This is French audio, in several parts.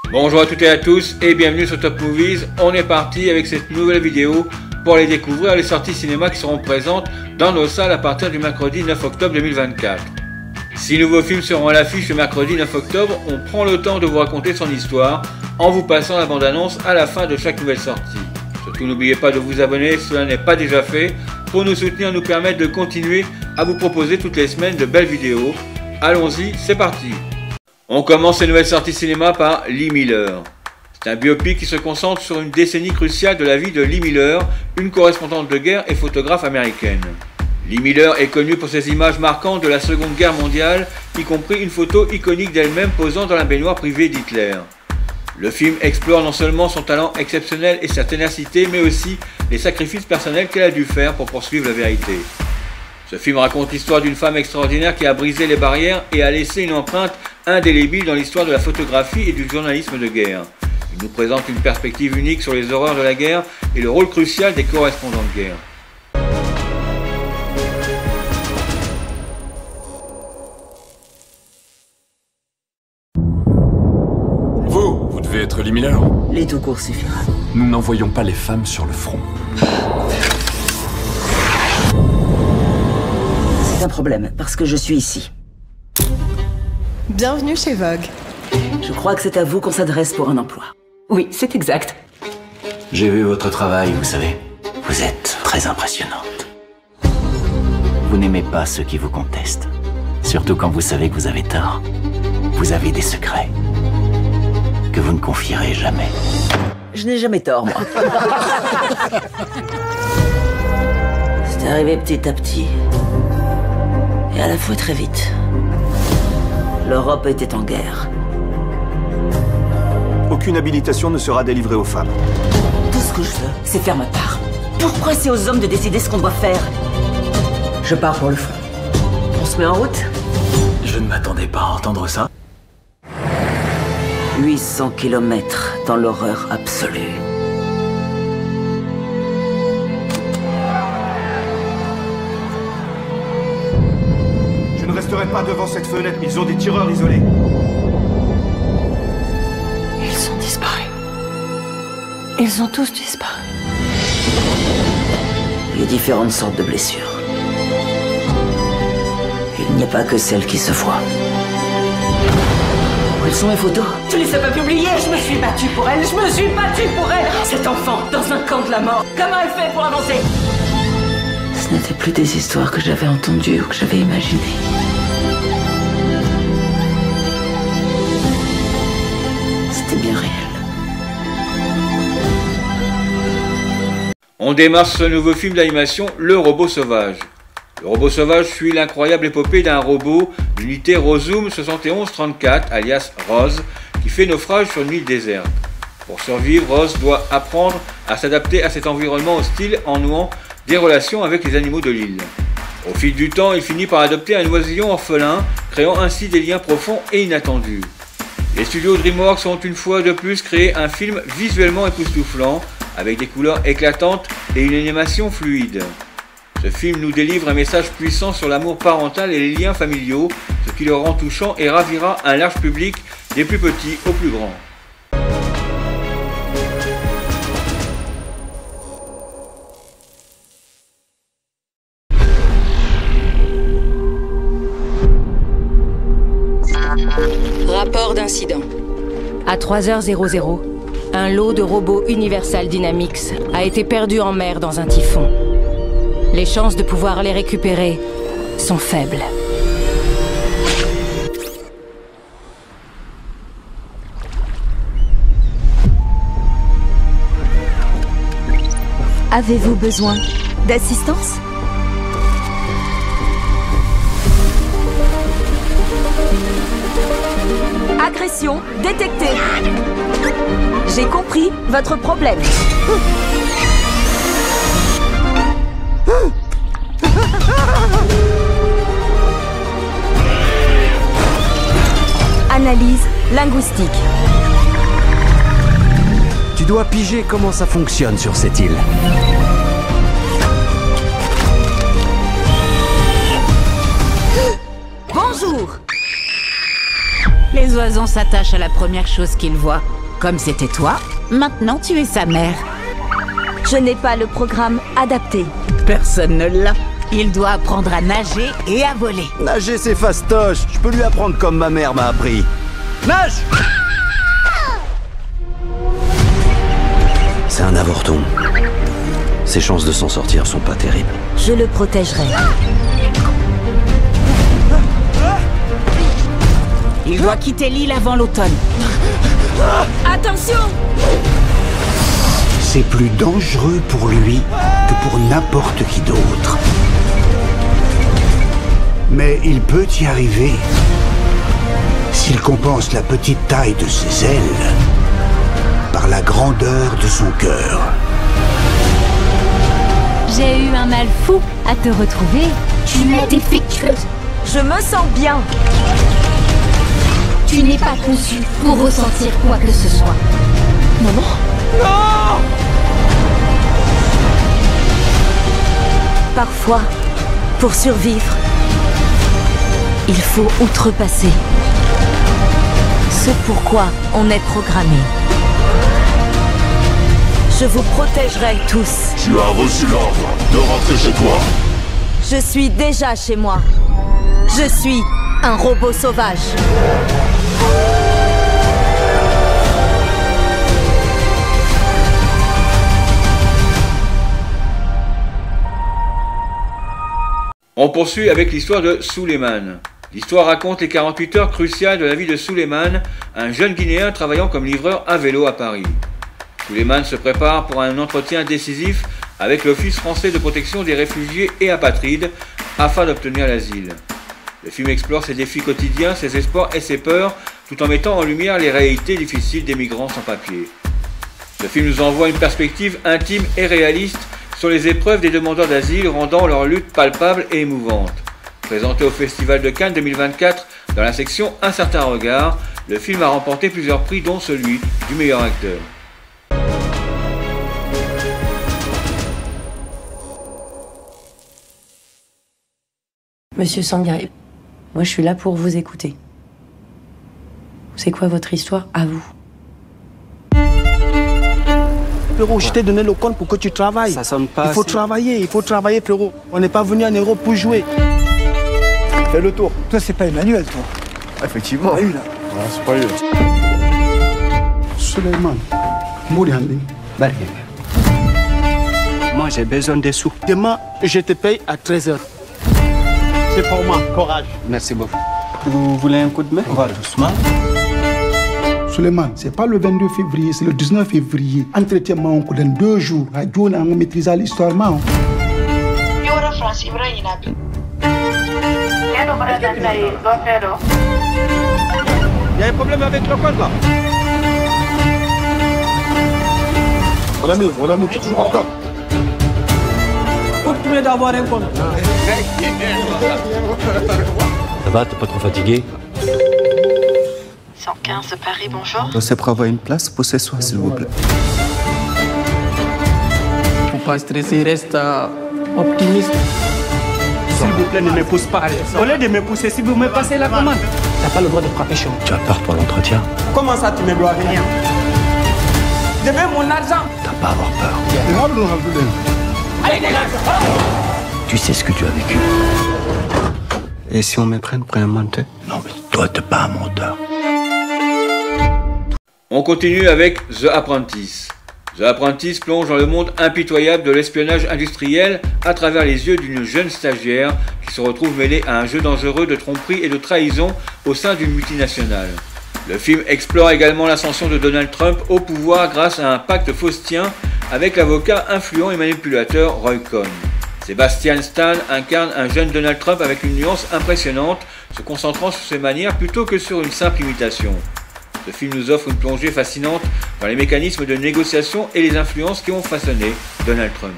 Bonjour à toutes et à tous et bienvenue sur Top Movies. On est parti avec cette nouvelle vidéo pour aller découvrir les sorties cinéma qui seront présentes dans nos salles à partir du mercredi 9 octobre 2024. 6 nouveaux films seront à l'affiche le mercredi 9 octobre. On prend le temps de vous raconter son histoire en vous passant la bande-annonce à la fin de chaque nouvelle sortie. Surtout n'oubliez pas de vous abonner si cela n'est pas déjà fait pour nous soutenir, nous permettre de continuer à vous proposer toutes les semaines de belles vidéos. Allons-y, c'est parti. On commence ces nouvelles sorties cinéma par Lee Miller. C'est un biopic qui se concentre sur une décennie cruciale de la vie de Lee Miller, une correspondante de guerre et photographe américaine. Lee Miller est connue pour ses images marquantes de la Seconde Guerre mondiale, y compris une photo iconique d'elle-même posant dans la baignoire privée d'Hitler. Le film explore non seulement son talent exceptionnel et sa ténacité, mais aussi les sacrifices personnels qu'elle a dû faire pour poursuivre la vérité. Ce film raconte l'histoire d'une femme extraordinaire qui a brisé les barrières et a laissé une empreinte indélébile dans l'histoire de la photographie et du journalisme de guerre. Il nous présente une perspective unique sur les horreurs de la guerre et le rôle crucial des correspondants de guerre. Vous devez être Lee Miller. Les tout court suffira. Nous n'envoyons pas les femmes sur le front. C'est un problème, parce que je suis ici. Bienvenue chez Vogue. Je crois que c'est à vous qu'on s'adresse pour un emploi. Oui, c'est exact. J'ai vu votre travail, vous savez. Vous êtes très impressionnante. Vous n'aimez pas ceux qui vous contestent. Surtout quand vous savez que vous avez tort. Vous avez des secrets que vous ne confierez jamais. Je n'ai jamais tort, moi. C'est arrivé petit à petit. Et à la fois très vite. L'Europe était en guerre. Aucune habilitation ne sera délivrée aux femmes. Tout ce que je veux, c'est faire ma part. Pourquoi c'est aux hommes de décider ce qu'on doit faire? Je pars pour le front. On se met en route? Je ne m'attendais pas à entendre ça. 800 kilomètres dans l'horreur absolue. Je ne resterai pas devant cette fenêtre, ils ont des tireurs isolés. Ils sont disparus. Ils ont tous disparu. Il y a différentes sortes de blessures. Il n'y a pas que celles qui se voient. Où sont mes photos? Tu les as pas publiées? Je me suis battue pour elle, Cet enfant, dans un camp de la mort, comment elle fait pour avancer? Ce n'étaient plus des histoires que j'avais entendues ou que j'avais imaginées. C'était bien réel. On démarre ce nouveau film d'animation, Le Robot Sauvage. Le Robot Sauvage suit l'incroyable épopée d'un robot, l'unité Rosum 7134, alias Rose, qui fait naufrage sur une île déserte. Pour survivre, Rose doit apprendre à s'adapter à cet environnement hostile en nouant des relations avec les animaux de l'île. Au fil du temps, il finit par adopter un oisillon orphelin, créant ainsi des liens profonds et inattendus. Les studios DreamWorks ont une fois de plus créé un film visuellement époustouflant, avec des couleurs éclatantes et une animation fluide. Ce film nous délivre un message puissant sur l'amour parental et les liens familiaux, ce qui le rend touchant et ravira un large public, des plus petits aux plus grands. Rapport d'incident. À 3h00, un lot de robots Universal Dynamics a été perdu en mer dans un typhon. Les chances de pouvoir les récupérer sont faibles. Avez-vous besoin d'assistance? Agression détectée. J'ai compris votre problème. Analyse linguistique. Tu dois piger comment ça fonctionne sur cette île. Bonjour. Les oiseaux s'attachent à la première chose qu'ils voient. Comme c'était toi, maintenant tu es sa mère. Je n'ai pas le programme adapté. Personne ne l'a. Il doit apprendre à nager et à voler. Nager, c'est fastoche. Je peux lui apprendre comme ma mère m'a appris. Nage! C'est un avorton. Ses chances de s'en sortir sont pas terribles. Je le protégerai. Il doit quitter l'île avant l'automne. Attention! C'est plus dangereux pour lui que pour n'importe qui d'autre. Mais il peut y arriver s'il compense la petite taille de ses ailes par la grandeur de son cœur. J'ai eu un mal fou à te retrouver. Tu es défectueuse. Je me sens bien. Tu n'es pas conçue pour ressentir quoi que ce soit. Maman? Non! Parfois, pour survivre, il faut outrepasser ce pourquoi on est programmé. Je vous protégerai tous. Tu as reçu l'ordre de rentrer chez toi. Je suis déjà chez moi. Je suis un robot sauvage. On poursuit avec l'histoire de Suleiman. L'histoire raconte les 48 heures cruciales de la vie de Suleiman, un jeune Guinéen travaillant comme livreur à vélo à Paris. Suleiman se prépare pour un entretien décisif avec l'Office français de protection des réfugiés et apatrides afin d'obtenir l'asile. Le film explore ses défis quotidiens, ses espoirs et ses peurs, tout en mettant en lumière les réalités difficiles des migrants sans papier. Ce film nous envoie une perspective intime et réaliste sur les épreuves des demandeurs d'asile, rendant leur lutte palpable et émouvante. Présenté au Festival de Cannes 2024 dans la section Un certain regard, le film a remporté plusieurs prix dont celui du meilleur acteur. Monsieur Sangaré, moi je suis là pour vous écouter. C'est quoi votre histoire à vous? Frérot, je t'ai donné le compte pour que tu travailles. Ça sonne pas. Il faut travailler, frérot. On n'est pas venu en Europe pour jouer. Fais le tour. Toi, c'est pas Emmanuel, toi. Effectivement. Pas eu, là. Ah, c'est pas eu. Suleiman, Mouriandi, Moi, j'ai besoin des sous. Demain, je te paye à 13h. C'est pour moi. Courage. Merci beaucoup. Vous voulez un coup de main? On va doucement. Suleiman, c'est pas le 22 février, c'est le 19 février. Entretien dans 2 jours. Radio n'a maîtrisé l'histoire. Il y a un problème avec le code là. On a mis toujours encore. Continuez d'avoir un compte. Ça va, t'es pas trop fatigué? 115 Paris, bonjour. C'est pour avoir une place pour ce soir, s'il vous plaît. Faut pas stresser, reste optimiste. S'il vous plaît, ne me pousse pas. Au lieu de me pousser, si vous me passez la commande, t'as pas le droit de frapper chez moi. Tu as peur pour l'entretien? Comment ça, tu me dois rien? Je veux mon argent. T'as pas à avoir peur. Allez, dégage. Tu sais ce que tu as vécu. Et si on me prenne pour un menteur? Non, mais toi, t'es pas un menteur. On continue avec The Apprentice. The Apprentice plonge dans le monde impitoyable de l'espionnage industriel à travers les yeux d'une jeune stagiaire qui se retrouve mêlée à un jeu dangereux de tromperie et de trahison au sein d'une multinationale. Le film explore également l'ascension de Donald Trump au pouvoir grâce à un pacte faustien avec l'avocat influent et manipulateur Roy Cohn. Sebastian Stan incarne un jeune Donald Trump avec une nuance impressionnante, se concentrant sur ses manières plutôt que sur une simple imitation. Ce film nous offre une plongée fascinante dans les mécanismes de négociation et les influences qui ont façonné Donald Trump.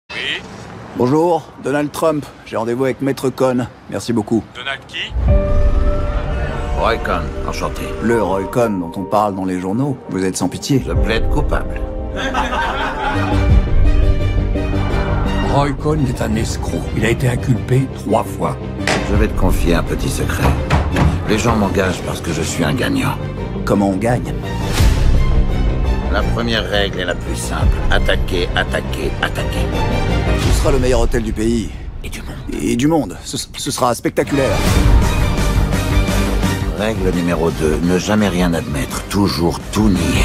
Oui. Bonjour, Donald Trump. J'ai rendez-vous avec Maître Cohn. Merci beaucoup. Donald qui? Roy Cohn, enchanté. Le Roy Cohn dont on parle dans les journaux. Vous êtes sans pitié. Je plaide coupable. Roy Cohn est un escroc. Il a été inculpé 3 fois. Je vais te confier un petit secret. Les gens m'engagent parce que je suis un gagnant. Comment on gagne? La première règle est la plus simple. Attaquer, attaquer, attaquer. Ce sera le meilleur hôtel du pays. Et du monde. Et du monde. Ce sera spectaculaire. Règle numéro 2. Ne jamais rien admettre. Toujours tout nier.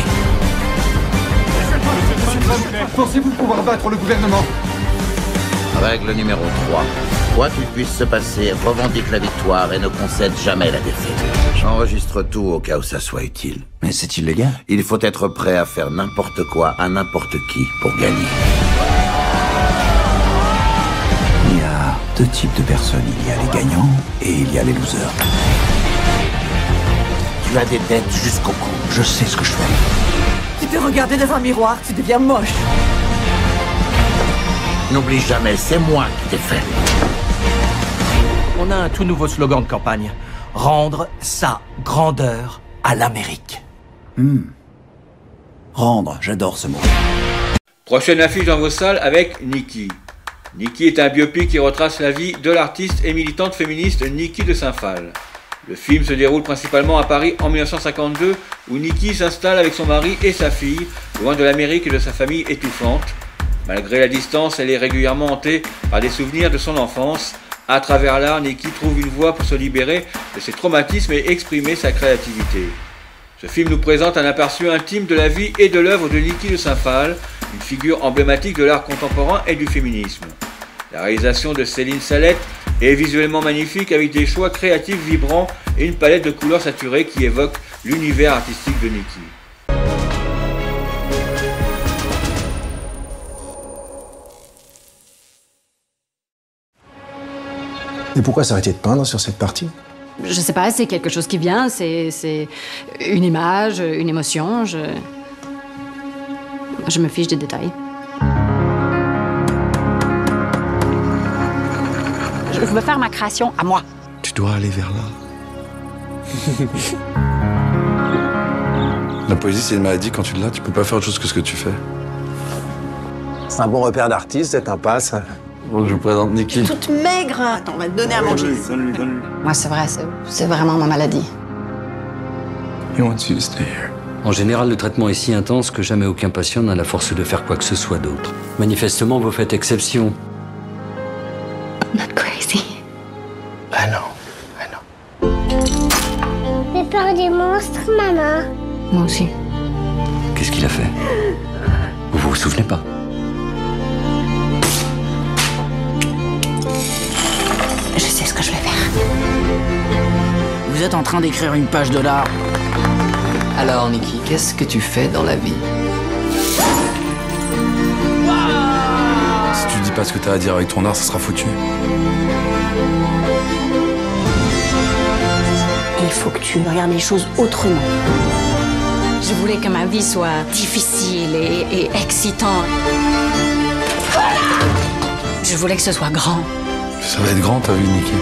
Pensez-vous pouvoir battre le gouvernement? Règle numéro 3. Quoi qu'il puisse se passer, revendique la victoire et ne concède jamais la défaite. J'enregistre tout au cas où ça soit utile. Mais c'est illégal. Il faut être prêt à faire n'importe quoi à n'importe qui pour gagner. Il y a 2 types de personnes. Il y a les gagnants et il y a les losers. Tu as des dettes jusqu'au cou. Je sais ce que je fais. Tu te regardes dans un miroir, tu deviens moche. N'oublie jamais, c'est moi qui t'ai fait. On a un tout nouveau slogan de campagne. Rendre sa grandeur à l'Amérique. Rendre, j'adore ce mot. Prochaine affiche dans vos salles avec Nikki. Nikki est un biopic qui retrace la vie de l'artiste et militante féministe Nikki de Saint-Phal. Le film se déroule principalement à Paris en 1952, où Nikki s'installe avec son mari et sa fille, loin de l'Amérique et de sa famille étouffante. Malgré la distance, elle est régulièrement hantée par des souvenirs de son enfance. À travers l'art, Nikki trouve une voie pour se libérer de ses traumatismes et exprimer sa créativité. Ce film nous présente un aperçu intime de la vie et de l'œuvre de Nikki de Saint-Phal, une figure emblématique de l'art contemporain et du féminisme. La réalisation de Céline Salette est visuellement magnifique avec des choix créatifs vibrants et une palette de couleurs saturées qui évoquent l'univers artistique de Nikki. Et pourquoi s'arrêter de peindre sur cette partie? Je sais pas, c'est quelque chose qui vient, c'est une image, une émotion, je me fiche des détails. Je veux faire ma création à moi. Tu dois aller vers là. La poésie, c'est une maladie. Quand tu l'as, tu peux pas faire autre chose que ce que tu fais. C'est un bon repère d'artiste, cette impasse. Bon, je vous présente Nikki. Toute maigre. Attends, on va te donner à manger. Donne-lui. Moi, c'est vrai, c'est vraiment ma maladie. He wants you to stay here. En général, le traitement est si intense que jamais aucun patient n'a la force de faire quoi que ce soit d'autre. Manifestement, vous faites exception. I'm not crazy. I know. J'ai peur des monstres, maman. Moi aussi. Qu'est-ce qu'il a fait? Vous vous souvenez pas? Je sais ce que je vais faire. Vous êtes en train d'écrire une page de l'art. Alors, Nikki, qu'est-ce que tu fais dans la vie? Si tu dis pas ce que t'as à dire avec ton art, ça sera foutu. Il faut que tu regardes les choses autrement. Je voulais que ma vie soit difficile et excitante. Je voulais que ce soit grand. Ça va être grand, ta vie, Nikki.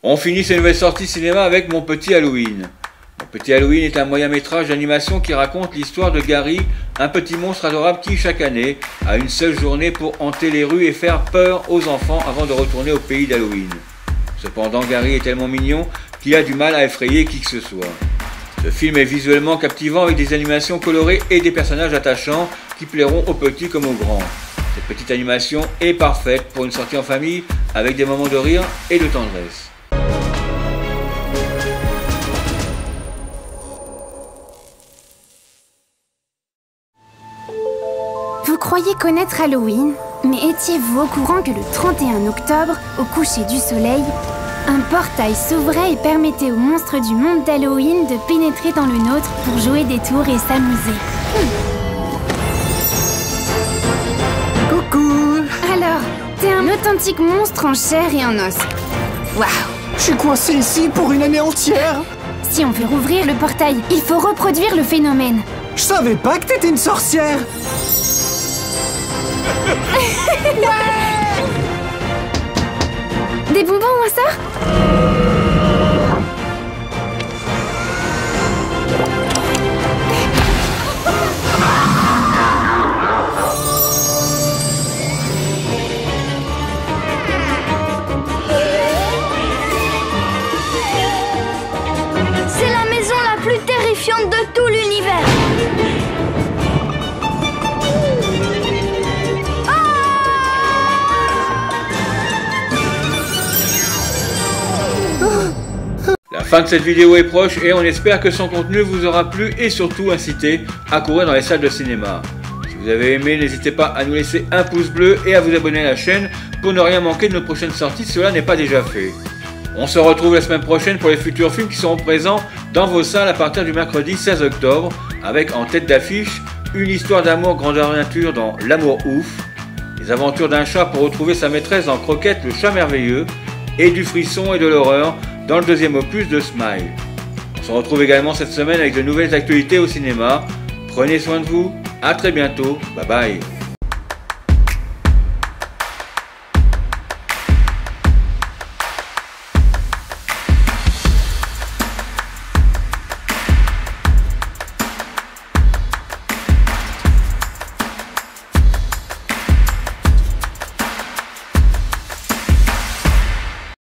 On finit ces nouvelles sorties cinéma avec Mon Petit Halloween. Mon Petit Halloween est un moyen-métrage d'animation qui raconte l'histoire de Gary, un petit monstre adorable qui, chaque année, a une seule journée pour hanter les rues et faire peur aux enfants avant de retourner au pays d'Halloween. Cependant, Gary est tellement mignon qu'il a du mal à effrayer qui que ce soit. Ce film est visuellement captivant avec des animations colorées et des personnages attachants qui plairont aux petits comme aux grands. Cette petite animation est parfaite pour une sortie en famille avec des moments de rire et de tendresse. Vous croyez connaître Halloween, mais étiez-vous au courant que le 31 octobre, au coucher du soleil, un portail s'ouvrait et permettait aux monstres du monde d'Halloween de pénétrer dans le nôtre pour jouer des tours et s'amuser. Coucou! Alors, t'es un authentique monstre en chair et en os. Waouh! Je suis coincé ici pour une année entière! Si on veut rouvrir le portail, il faut reproduire le phénomène. Je savais pas que t'étais une sorcière! Des bonbons à ça? fin de cette vidéo est proche et on espère que son contenu vous aura plu et surtout incité à courir dans les salles de cinéma. Si vous avez aimé, n'hésitez pas à nous laisser un pouce bleu et à vous abonner à la chaîne pour ne rien manquer de nos prochaines sorties si cela n'est pas déjà fait. On se retrouve la semaine prochaine pour les futurs films qui seront présents dans vos salles à partir du mercredi 16 octobre avec en tête d'affiche une histoire d'amour grandeur nature dans L'amour ouf, les aventures d'un chat pour retrouver sa maîtresse dans Croquette le chat merveilleux et du frisson et de l'horreur dans le deuxième opus de Smile. On se retrouve également cette semaine avec de nouvelles actualités au cinéma. Prenez soin de vous, à très bientôt, bye bye.